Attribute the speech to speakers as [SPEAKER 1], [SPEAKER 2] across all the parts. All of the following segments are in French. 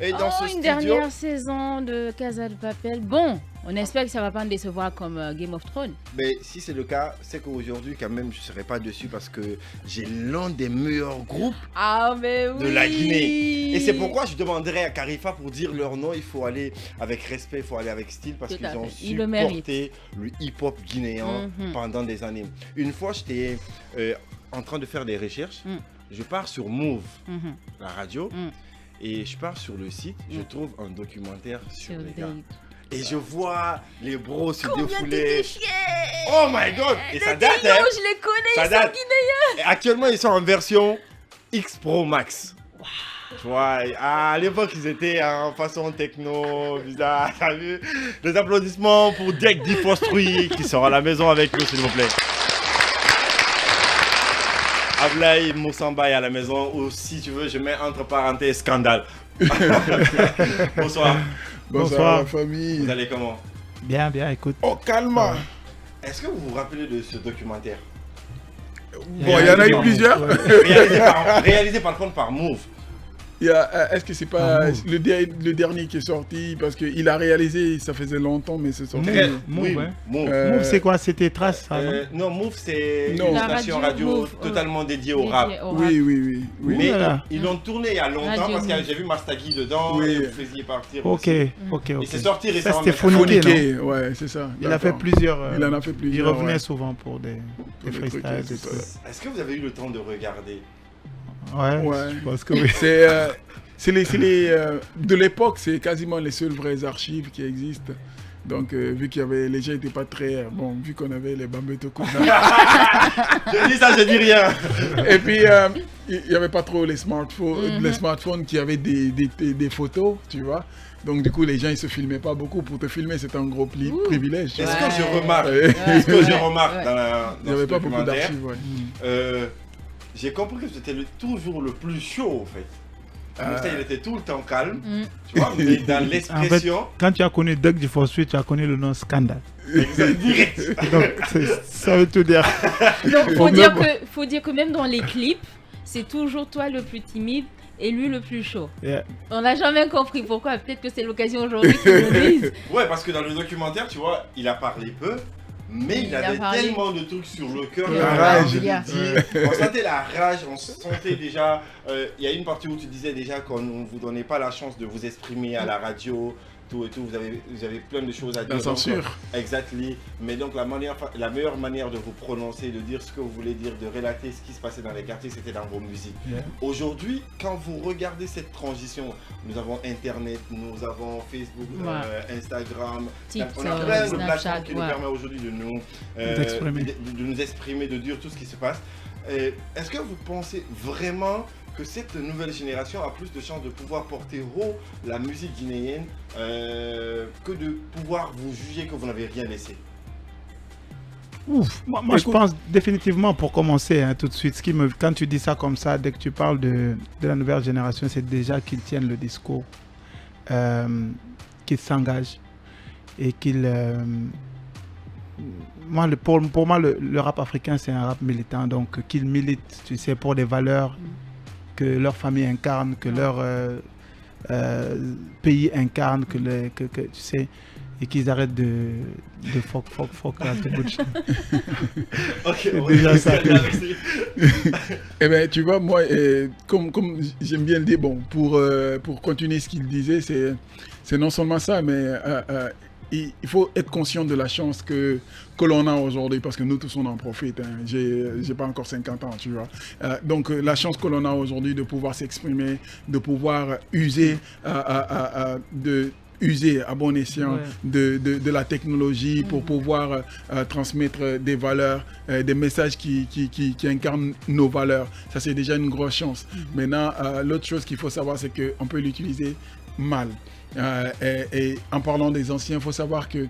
[SPEAKER 1] Et dans ce
[SPEAKER 2] Une
[SPEAKER 1] studio...
[SPEAKER 2] dernière saison de Casa de Papel. Bon, on espère que ça va pas me décevoir comme Game of Thrones.
[SPEAKER 1] Mais si c'est le cas, c'est qu'aujourd'hui, quand même, je ne serai pas dessus parce que j'ai l'un des meilleurs groupes
[SPEAKER 2] Ah, mais oui.
[SPEAKER 1] de la Guinée. Et c'est pourquoi je demanderai à Carifa pour dire leur nom. Il faut aller avec respect, il faut aller avec style parce qu'ils ont supporté le hip-hop guinéen pendant des années. Une fois, j'étais en train de faire des recherches. Je pars sur Move, la radio, et je pars sur le site. Je trouve un documentaire sur les gars. Et je vois les bros se défouler. Oh my god! Et ça date,
[SPEAKER 2] je les connais, ils sont guinéens.
[SPEAKER 1] Et actuellement, ils sont en version X Pro Max. Wow. Tu vois, à l'époque, ils étaient en façon techno, bizarre. T'as vu? Des applaudissements pour Deck Diffostruit qui sera à la maison avec nous, s'il vous plaît. Ablaï Moussamba est à la maison, ou si tu veux, je mets entre parenthèses scandale. Bonsoir.
[SPEAKER 3] Bonsoir la famille.
[SPEAKER 1] Vous allez comment?
[SPEAKER 4] Bien, bien, écoute.
[SPEAKER 3] Oh, calme.
[SPEAKER 1] Est-ce que vous vous rappelez de ce documentaire?
[SPEAKER 3] Bon, il y en a eu plusieurs.
[SPEAKER 1] Réalisé par contre par Move.
[SPEAKER 3] Est-ce que c'est pas le dernier qui est sorti? Parce qu'il a réalisé, ça faisait longtemps, mais c'est sorti.
[SPEAKER 4] Move, Move, c'est quoi? C'était Trace, ça,
[SPEAKER 1] non, Move, c'est une station radio totalement dédiée au rap.
[SPEAKER 3] Oui.
[SPEAKER 1] Mais ils l'ont tourné il y a longtemps parce que j'ai vu Mastagi dedans et vous faisiez partir
[SPEAKER 4] Ok.
[SPEAKER 1] Et c'est sorti récemment.
[SPEAKER 4] Ça, c'était Phoniqué,
[SPEAKER 3] ouais, c'est ça.
[SPEAKER 4] Il a fait plusieurs.
[SPEAKER 3] Il en a fait plusieurs.
[SPEAKER 4] Il revenait souvent pour des freestyles.
[SPEAKER 1] Est-ce que vous avez eu le temps de regarder?
[SPEAKER 4] Ouais, je pense que oui.
[SPEAKER 3] C'est de l'époque, c'est quasiment les seules vraies archives qui existent. Donc, vu qu'il y avait, les gens n'étaient pas très... Bon, vu qu'on avait les Bambeto Kuna.
[SPEAKER 1] Je dis ça, je dis rien.
[SPEAKER 3] Et puis, il n'y avait pas trop les smartphones qui avaient des photos, tu vois. Donc, du coup, les gens, ils se filmaient pas beaucoup. Pour te filmer, c'était un gros privilège.
[SPEAKER 1] Est-ce que je remarque dans
[SPEAKER 3] il n'y avait pas beaucoup d'archives,
[SPEAKER 1] j'ai compris que c'était toujours le plus chaud, en fait. Il était tout le temps calme, tu vois, mais dans l'expression...
[SPEAKER 4] En fait, quand tu as connu Doug Diffostruit, tu as connu le nom Scandale.
[SPEAKER 1] Direct.
[SPEAKER 4] Donc, ça veut tout dire.
[SPEAKER 2] Donc, faut dire que même dans les clips, c'est toujours toi le plus timide et lui le plus chaud. On n'a jamais compris pourquoi. Peut-être que c'est l'occasion aujourd'hui qu'ils le disent.
[SPEAKER 1] Ouais, parce que dans le documentaire, tu vois, il a parlé peu. Mais il avait tellement de trucs sur le cœur,
[SPEAKER 3] la rage.
[SPEAKER 1] On sentait la rage, on sentait déjà. Il y a une partie où tu disais déjà qu'on ne vous donnait pas la chance de vous exprimer à la radio, tout et tout. Vous avez plein de choses à dire.
[SPEAKER 3] La censure.
[SPEAKER 1] Exactement. Mais donc la meilleure manière de vous prononcer, de dire ce que vous voulez dire, de relater ce qui se passait dans les quartiers, c'était dans vos musiques. Aujourd'hui, quand vous regardez cette transition, nous avons Internet, nous avons Facebook, Instagram,
[SPEAKER 2] TikTok,
[SPEAKER 1] on a plein de
[SPEAKER 2] Snapchat,
[SPEAKER 1] plateformes qui nous permettent aujourd'hui de nous exprimer, de dire tout ce qui se passe. Est-ce que vous pensez vraiment que cette nouvelle génération a plus de chances de pouvoir porter haut la musique guinéenne que de pouvoir vous juger que vous n'avez rien laissé?
[SPEAKER 4] Ouf, moi je pense définitivement, pour commencer tout de suite, quand tu dis ça comme ça, dès que tu parles de la nouvelle génération, c'est déjà qu'ils tiennent le discours, qu'ils s'engagent et qu'ils... pour moi, le rap africain, c'est un rap militant, donc qu'ils militent, tu sais, pour des valeurs que leur famille incarne, que leur pays incarne, que tu sais, et qu'ils arrêtent de fuck là, c'est bullshit.
[SPEAKER 1] Ok,
[SPEAKER 4] c'est déjà ça.
[SPEAKER 3] Eh bien, tu vois, moi, comme j'aime bien le dire, bon, pour continuer ce qu'il disait, c'est non seulement ça, mais il faut être conscient de la chance que l'on a aujourd'hui, parce que nous tous on en profite. J'ai pas encore 50 ans, tu vois. Donc la chance que l'on a aujourd'hui de pouvoir s'exprimer, de pouvoir user à bon escient de la technologie pour pouvoir transmettre des valeurs, des messages qui incarnent nos valeurs. Ça, c'est déjà une grosse chance. Maintenant, l'autre chose qu'il faut savoir, c'est qu'on peut l'utiliser mal. Et en parlant des anciens, il faut savoir que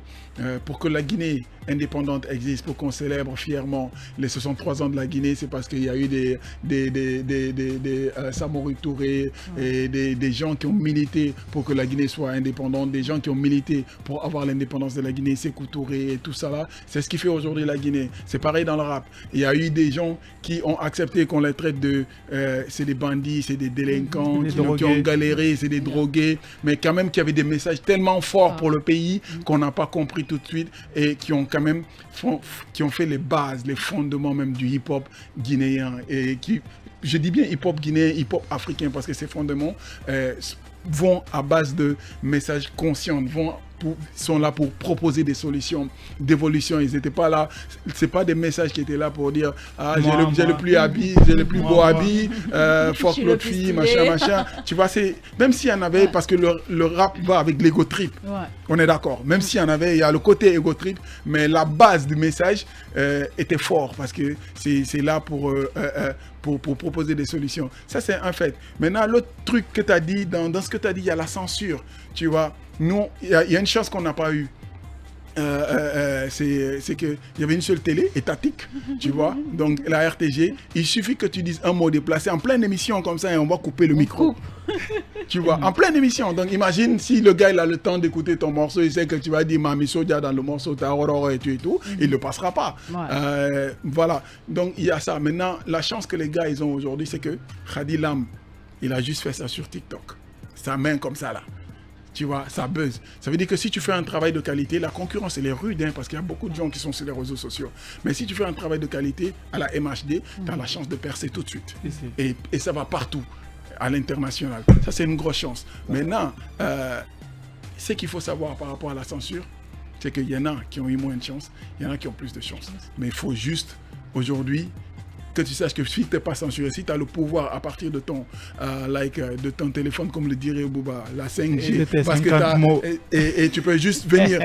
[SPEAKER 3] pour que la Guinée indépendante existe, pour qu'on célèbre fièrement les 63 ans de la Guinée, c'est parce qu'il y a eu des Samori Touré et des gens qui ont milité pour que la Guinée soit indépendante, des gens qui ont milité pour avoir l'indépendance de la Guinée, Sékou Touré et tout ça là. C'est ce qui fait aujourd'hui la Guinée. C'est pareil dans le rap. Il y a eu des gens qui ont accepté qu'on les traite c'est des bandits, c'est des délinquants, qui ont galéré, c'est des drogués. chanté, mais quand même qui avaient des messages tellement forts pour le pays qu'on n'a pas compris tout de suite et qui ont quand même fait les bases, les fondements même du hip-hop guinéen et qui, je dis bien hip-hop guinéen, hip-hop africain parce que ces fondements vont à base de messages conscients, sont là pour proposer des solutions d'évolution. Ils n'étaient pas là, c'est pas des messages qui étaient là pour dire j'ai le plus habit, j'ai le plus beau habit, fuck l'autre fille, machin. Tu vois, c'est même s'il y en avait, parce que le rap va avec l'ego trip. On est d'accord. Même s'il y en avait, il y a le côté ego trip, mais la base du message était fort parce que c'est là pour proposer des solutions. Ça, c'est un fait. Maintenant, l'autre truc que tu as dit, dans ce que tu as dit, il y a la censure. Tu vois, nous, il y a une chance qu'on n'a pas eue. C'est qu'il y avait une seule télé étatique, tu vois, donc la RTG. Il suffit que tu dises un mot déplacé en pleine émission comme ça et on va couper le micro. Tu vois, en pleine émission. Donc imagine si le gars il a le temps d'écouter ton morceau, il sait que tu vas dire Mami Sodia dans le morceau, et tout, il ne le passera pas. Voilà, donc il y a ça. Maintenant, la chance que les gars ils ont aujourd'hui, c'est que Khady Lam, il a juste fait ça sur TikTok. Sa main comme ça là. Tu vois, ça buzz. Ça veut dire que si tu fais un travail de qualité, la concurrence, elle est rude, hein, parce qu'il y a beaucoup de gens qui sont sur les réseaux sociaux. Mais si tu fais un travail de qualité à la MHD, tu as la chance de percer tout de suite. Et ça va partout, à l'international. Ça, c'est une grosse chance. Maintenant, ce qu'il faut savoir par rapport à la censure, c'est qu'il y en a qui ont eu moins de chance, il y en a qui ont plus de chance. Mais il faut juste, aujourd'hui, que tu saches que si tu n'es pas censuré, si tu as le pouvoir à partir de ton, de ton téléphone, comme le dirait Bouba, la 5G, parce que tu peux juste venir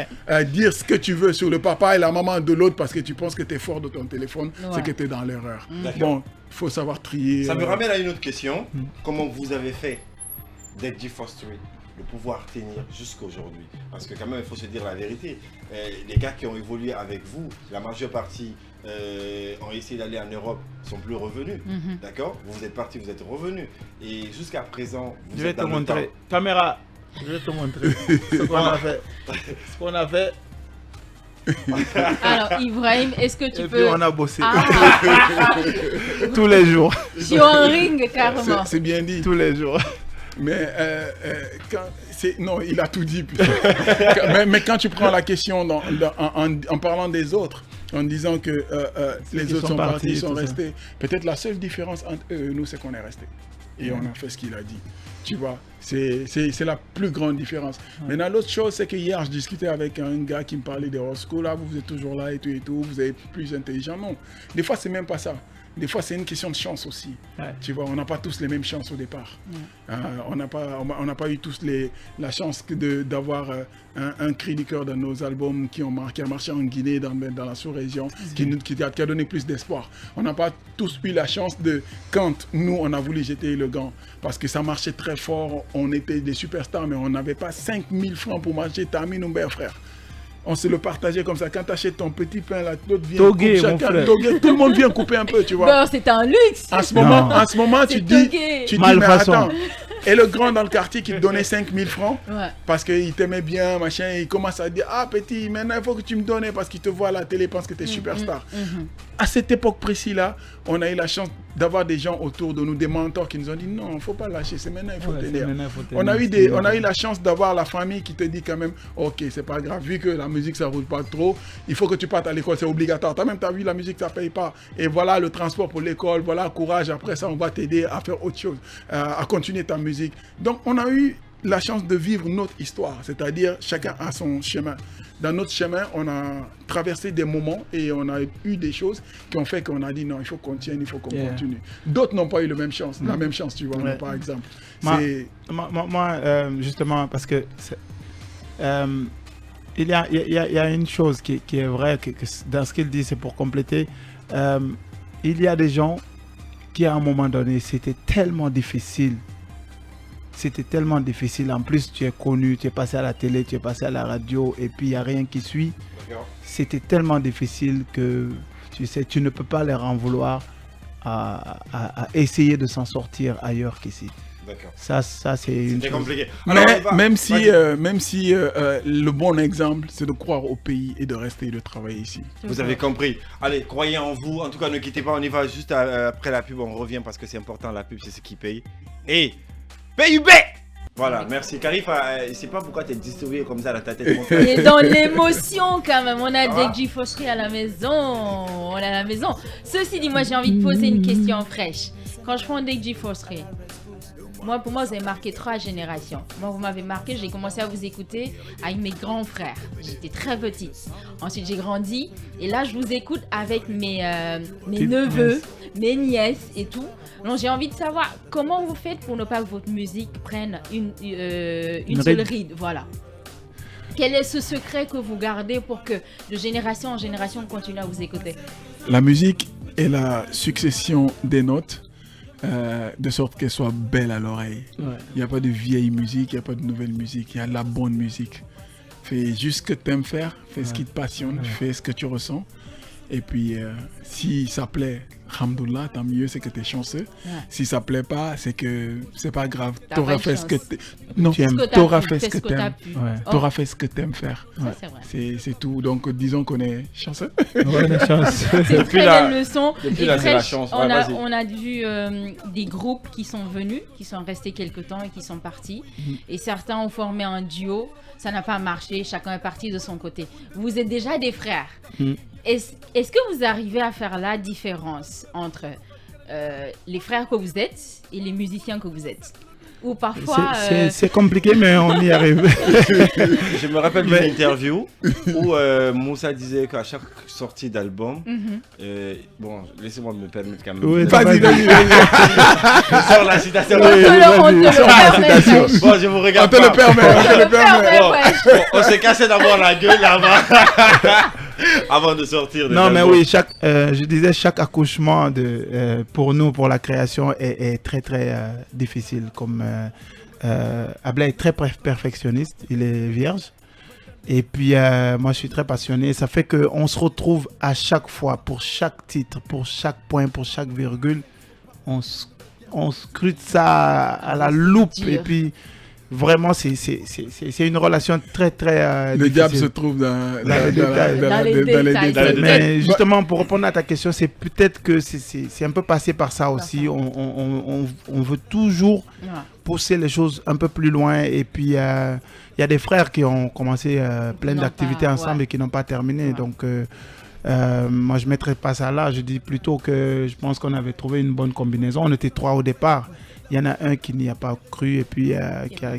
[SPEAKER 3] dire ce que tu veux sur le papa et la maman de l'autre parce que tu penses que tu es fort de ton téléphone, c'est que tu es dans l'erreur. Bon, il faut savoir trier.
[SPEAKER 1] Ça me ramène à une autre question. Comment vous avez fait d'être G4 Street, de pouvoir tenir jusqu'à aujourd'hui? Parce que quand même, il faut se dire la vérité. Les gars qui ont évolué avec vous, la majeure partie ont essayé d'aller en Europe, sont plus revenus. D'accord? Vous êtes partis, vous êtes revenus. Et jusqu'à présent, vous êtes dans le temps.
[SPEAKER 4] Caméra, je vais te montrer ce qu'on a fait. Ce qu'on a fait.
[SPEAKER 2] Alors, Ibrahim, est-ce que tu peux...
[SPEAKER 4] Et puis on a bossé. Tous les jours.
[SPEAKER 2] Sur un ring, carrément.
[SPEAKER 3] C'est bien dit.
[SPEAKER 4] Tous les jours.
[SPEAKER 3] Mais non, il a tout dit. mais quand tu prends la question en parlant des autres, en disant que les autres sont partis, sont restés, peut-être la seule différence entre eux et nous, c'est qu'on est restés. Et on a fait ce qu'il a dit. Tu vois, c'est la plus grande différence. Maintenant, l'autre chose, c'est que hier, je discutais avec un gars qui me parlait des horoscopes. Là, vous êtes toujours là et tout, vous êtes plus intelligent. Non, des fois, c'est même pas ça. Des fois, c'est une question de chance aussi. Tu vois, on n'a pas tous les mêmes chances au départ. On n'a pas eu tous la chance d'avoir un cri du cœur dans nos albums qui a marché en Guinée, dans la sous-région, qui a donné plus d'espoir. On n'a pas tous eu la chance quand nous, on a voulu jeter le gant. Parce que ça marchait très fort, on était des superstars, mais on n'avait pas 5000 francs pour manger Tamine Humbert, frère. On se le partageait comme ça. Quand tu achètes ton petit pain, l'autre vient couper chacun. Tout le monde vient couper un peu, tu vois.
[SPEAKER 2] Bon, c'était un luxe.
[SPEAKER 3] En ce moment, tu dis, mais attends. Et le grand dans le quartier qui te donnait 5000 francs, parce qu'il t'aimait bien, machin, il commence à dire, ah petit, maintenant il faut que tu me donnes, parce qu'il te voit à la télé, pense que tu es superstar. À cette époque précise-là, on a eu la chance d'avoir des gens autour de nous, des mentors qui nous ont dit, non, il ne faut pas lâcher, c'est maintenant il faut tenir. On a eu la chance d'avoir la famille qui te dit quand même, ok, c'est pas grave, vu que la musique ça roule pas trop, il faut que tu partes à l'école, c'est obligatoire. Toi-même, tu as vu, la musique ça paye pas. Et voilà le transport pour l'école, voilà, courage, après ça, on va t'aider à faire autre chose, à continuer ta musique. Donc, on a eu la chance de vivre notre histoire, c'est-à-dire chacun a son chemin. Dans notre chemin, on a traversé des moments et on a eu des choses qui ont fait qu'on a dit non, il faut qu'on tienne, il faut qu'on continue. D'autres n'ont pas eu la même chance, tu vois, par exemple.
[SPEAKER 4] Moi, justement, parce que il y a une chose qui est vraie, que dans ce qu'il dit, c'est pour compléter. Il y a des gens qui, à un moment donné, c'était tellement difficile. En plus, tu es connu, tu es passé à la télé, tu es passé à la radio, et puis il n'y a rien qui suit. C'était tellement difficile que, tu sais, tu ne peux pas leur en vouloir à essayer de s'en sortir ailleurs qu'ici.
[SPEAKER 1] D'accord.
[SPEAKER 4] Ça c'est une chose.
[SPEAKER 1] Compliqué.
[SPEAKER 3] Alors, même si le bon exemple, c'est de croire au pays et de rester et de travailler ici.
[SPEAKER 1] Vous avez compris. Allez, croyez en vous. En tout cas, ne quittez pas. On y va juste après la pub. On revient parce que c'est important. La pub, c'est ce qui paye. Et PUB! Voilà, merci. Karifa, je sais pas pourquoi tu es distribué comme ça dans ta tête.
[SPEAKER 2] Et dans l'émotion quand même, on a Deji Fossery à la maison. On est à la maison. Ceci dit, moi j'ai envie de poser une question fraîche. Quand je prends Deji Fossery, pour moi, vous avez marqué 3 générations. Moi, vous m'avez marqué, j'ai commencé à vous écouter avec mes grands frères. J'étais très petite. Ensuite, j'ai grandi. Et là, je vous écoute avec mes neveux, mes nièces et tout. Donc, j'ai envie de savoir comment vous faites pour ne pas que votre musique prenne une seule ride. Voilà. Quel est ce secret que vous gardez pour que de génération en génération, on continue à vous écouter?
[SPEAKER 3] La musique est la succession des notes. De sorte qu'elle soit belle à l'oreille. Il n'y a pas de vieille musique, il n'y a pas de nouvelle musique, il y a de la bonne musique. Fais juste ce que tu aimes faire, fais ce qui te passionne, fais ce que tu ressens. Et puis, si ça plaît, alhamdoulilah, tant mieux, c'est que tu es chanceux. Si ça plaît pas, c'est que c'est pas grave. Tu auras fait ce que tu auras fait ce que tu aimes. Tu auras fait ce que tu aimes faire. C'est tout. Donc, disons qu'on est chanceux.
[SPEAKER 2] C'est une très belle leçon. On a vu des groupes qui sont venus, qui sont restés quelque temps et qui sont partis. Et certains ont formé un duo. Ça n'a pas marché. Chacun est parti de son côté. Vous êtes déjà des frères. Est-ce que vous arrivez à faire la différence entre les frères que vous êtes et les musiciens que vous êtes? Ou parfois...
[SPEAKER 4] C'est compliqué, mais on y arrive.
[SPEAKER 1] Je me rappelle d'une interview où Moussa disait qu'à chaque sortie d'album, bon, laissez-moi me permettre quand même.
[SPEAKER 3] Oui, vas-y.
[SPEAKER 1] Je sors la citation.
[SPEAKER 2] On te le permet.
[SPEAKER 1] Bon, je vous regarde
[SPEAKER 3] on te le permet.
[SPEAKER 1] On s'est cassé d'abord la gueule là-bas. Avant de sortir.
[SPEAKER 4] Non, mais oui, je disais chaque accouchement pour nous, pour la création, est très très difficile. Comme Abla est très perfectionniste, il est vierge. Et puis moi, je suis très passionné. Ça fait qu'on se retrouve à chaque fois, pour chaque titre, pour chaque point, pour chaque virgule. On scrute ça à la loupe. Et puis... Vraiment, c'est une relation très, très
[SPEAKER 3] le diable se trouve dans les détails.
[SPEAKER 4] Mais justement, pour répondre à ta question, c'est peut-être que c'est un peu passé par ça aussi. On veut toujours pousser les choses un peu plus loin. Et puis, il y a des frères qui ont commencé plein d'activités ensemble et qui n'ont pas terminé. Donc, moi, je ne mettrais pas ça là. Je dis plutôt que je pense qu'on avait trouvé une bonne combinaison. On était 3 au départ. Il y en a un qui n'y a pas cru et puis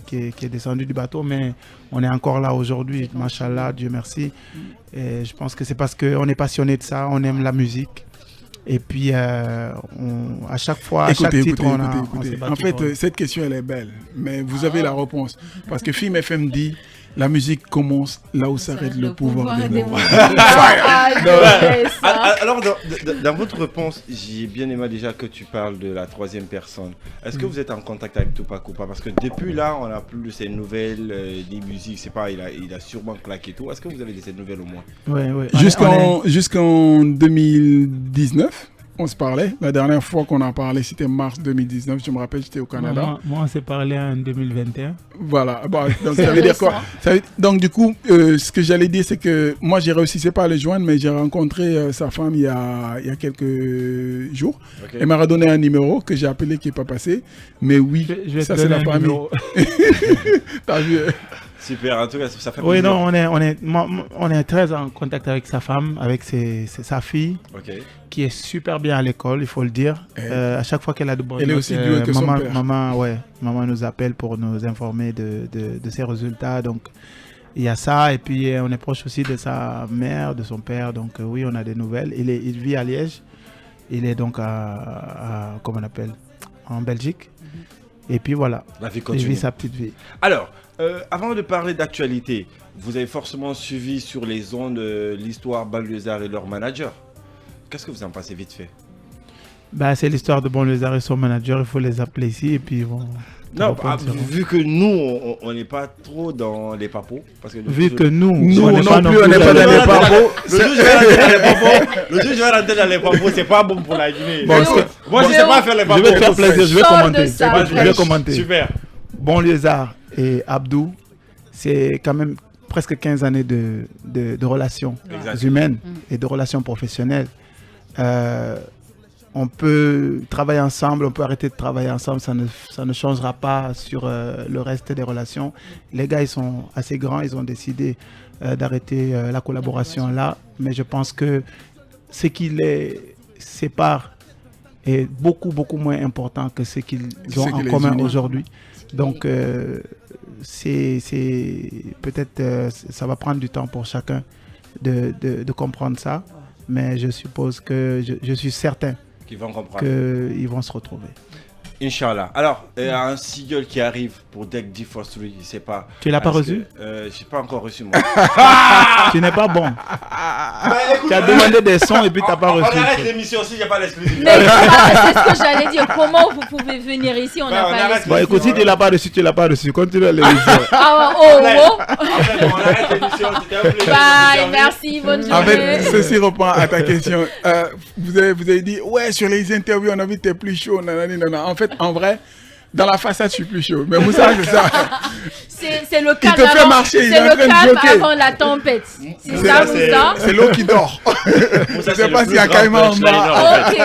[SPEAKER 4] qui est descendu du bateau, mais on est encore là aujourd'hui, machallah, Dieu merci. Et je pense que c'est parce qu'on est passionné de ça, on aime la musique. Et puis, à chaque fois, à chaque titre, on s'est battu.
[SPEAKER 3] En fait, cette question, elle est belle, mais vous avez la réponse. Parce que Film FM dit, la musique commence là où s'arrête le pouvoir des mots.
[SPEAKER 1] Alors, dans votre réponse, j'ai bien aimé déjà que tu parles de la 3e personne. Est-ce que vous êtes en contact avec Tupac ou pas? Parce que depuis là, on n'a plus de ces nouvelles, des musiques, c'est pas, il a sûrement claqué tout. Est-ce que vous avez de ces nouvelles au moins?
[SPEAKER 4] Oui.
[SPEAKER 3] Jusqu'en 2019. On se parlait. La dernière fois qu'on a parlé, c'était mars 2019. Je me rappelle, j'étais au Canada.
[SPEAKER 4] Moi, on s'est parlé en 2021.
[SPEAKER 3] Voilà. Bon, donc, ça veut dire quoi? Donc, du coup, ce que j'allais dire, c'est que moi, j'ai réussi, c'est pas à le joindre, mais j'ai rencontré sa femme il y a quelques jours. Okay. Elle m'a redonné un numéro que j'ai appelé qui n'est pas passé. Mais oui, ça, c'est la famille. T'as vu?
[SPEAKER 1] Super, en tout cas, ça fait plaisir.
[SPEAKER 4] Oui, non, on est très en contact avec sa femme, avec sa fille, qui est super bien à l'école, il faut le dire. À chaque fois qu'elle a de bonnes notes, elle est aussi douée que son père. Maman nous appelle pour nous informer de ses résultats. Donc, il y a ça. Et puis, on est proche aussi de sa mère, de son père. Donc, oui, on a des nouvelles. Il vit à Liège. Il est donc comment on appelle, en Belgique. Et puis, voilà.
[SPEAKER 1] La vie continue.
[SPEAKER 4] Il vit sa petite vie.
[SPEAKER 1] Alors, avant de parler d'actualité, vous avez forcément suivi sur les ondes l'histoire Banlieusard et leur manager. Qu'est-ce que vous en pensez vite fait?
[SPEAKER 4] C'est l'histoire de Banlieusard et son manager, il faut les appeler ici et puis bon.
[SPEAKER 1] Non, vu que nous, on n'est pas trop dans les papos. Parce que
[SPEAKER 4] vu que nous
[SPEAKER 3] on n'est pas dans les papos.
[SPEAKER 1] Le jour où je vais rentrer dans les papos, c'est pas bon pour la Guinée.
[SPEAKER 4] Bon,
[SPEAKER 1] moi, je ne sais pas faire les papos.
[SPEAKER 4] Je vais te faire plaisir, je vais commenter.
[SPEAKER 1] Super.
[SPEAKER 4] Banlieusard et Abdou, c'est quand même presque 15 années de relations humaines et de relations professionnelles. on peut travailler ensemble, on peut arrêter de travailler ensemble, ça ne changera pas sur le reste des relations. Les gars, ils sont assez grands, ils ont décidé d'arrêter la collaboration là, mais je pense que ce qui les sépare est beaucoup moins important que ce qu'ils ont en commun aujourd'hui. Donc, c'est peut-être, ça va prendre du temps pour chacun de comprendre ça, mais je suppose que je suis certain qu'ils vont se retrouver.
[SPEAKER 1] Inch'Allah. Alors, il y a un single qui arrive pour Deck G-Force 3, je sais pas.
[SPEAKER 4] Tu l'as pas reçu?
[SPEAKER 1] Je n'ai pas encore reçu, moi.
[SPEAKER 4] Tu n'es pas bon. Tu as demandé des sons et puis tu n'as pas reçu.
[SPEAKER 1] On arrête l'émission aussi, il n'y a pas l'exclusivité.
[SPEAKER 2] C'est ce que j'allais dire. Comment vous pouvez venir ici, on n'a pas l'exclusivité.
[SPEAKER 4] Bon, écoute, si tu l'as pas reçu, tu l'as pas reçu. Continue à l'émission.
[SPEAKER 1] On arrête l'émission.
[SPEAKER 2] Bye, merci, bonne journée.
[SPEAKER 3] En fait, ceci reprend à ta question. Vous avez dit, ouais, sur les interviews, on a vu que tu es plus chaud. En fait, en vrai, dans la façade, je suis plus chaud. Mais Moussa, c'est ça.
[SPEAKER 2] C'est le calme,
[SPEAKER 3] il te fait marcher, il est en train de bloquer.
[SPEAKER 2] Avant la tempête. C'est ça, Moussa?
[SPEAKER 3] C'est l'eau qui dort. Je ne sais pas s'il y a Caïman en bas.
[SPEAKER 2] Ok,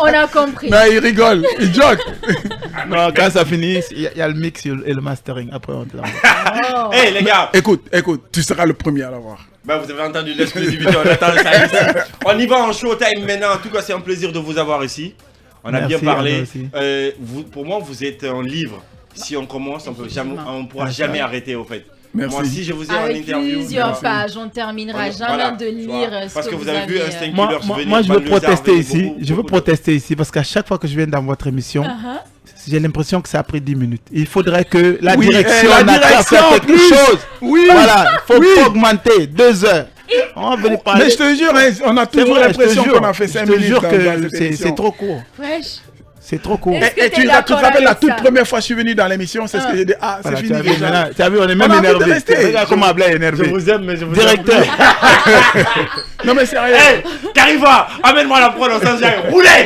[SPEAKER 2] on a compris.
[SPEAKER 3] Non, il rigole, il joke.
[SPEAKER 4] Non, quand ça finit, il y a le mix et le mastering. Après, on te l'envoie.
[SPEAKER 1] Hey, les gars.
[SPEAKER 3] Écoute, tu seras le premier à l'avoir.
[SPEAKER 1] Bah, vous avez entendu l'exclusivité, on attend ça ici. On y va en showtime maintenant. En tout cas, c'est un plaisir de vous avoir ici. On a bien parlé. Pour moi, vous êtes un livre. Si on commence, on ne pourra jamais arrêter, au fait.
[SPEAKER 3] Merci.
[SPEAKER 1] Moi, si je vous ai en
[SPEAKER 2] avec
[SPEAKER 1] interview.
[SPEAKER 2] Plusieurs pages, on ne terminera jamais de lire
[SPEAKER 1] parce que vous avez vu Instinct
[SPEAKER 4] Killer. Moi, je veux protester ici. Je veux protester ici parce qu'à chaque fois que je viens dans votre émission, j'ai l'impression que ça a pris 10 minutes. Il faudrait que la direction fasse quelque chose.
[SPEAKER 3] Oui.
[SPEAKER 4] Voilà, il faut augmenter 2 heures. On va venir parler.
[SPEAKER 3] Mais je te jure, on a toujours l'impression qu'on a fait 5 minutes.
[SPEAKER 4] Je te jure que c'est trop court.
[SPEAKER 2] Wesh.
[SPEAKER 4] C'est trop court.
[SPEAKER 3] Et tu te rappelles la toute première fois que je suis venu dans l'émission, c'est ce que j'ai dit. Ah, c'est fini déjà.
[SPEAKER 4] Tu as vu, on est même énervé. Regarde comment Abla est énervé.
[SPEAKER 1] Je vous aime, mais je vous aime.
[SPEAKER 4] Directeur.
[SPEAKER 3] Non mais sérieux.
[SPEAKER 1] Hey, Karifa, amène-moi la prod en Roulez.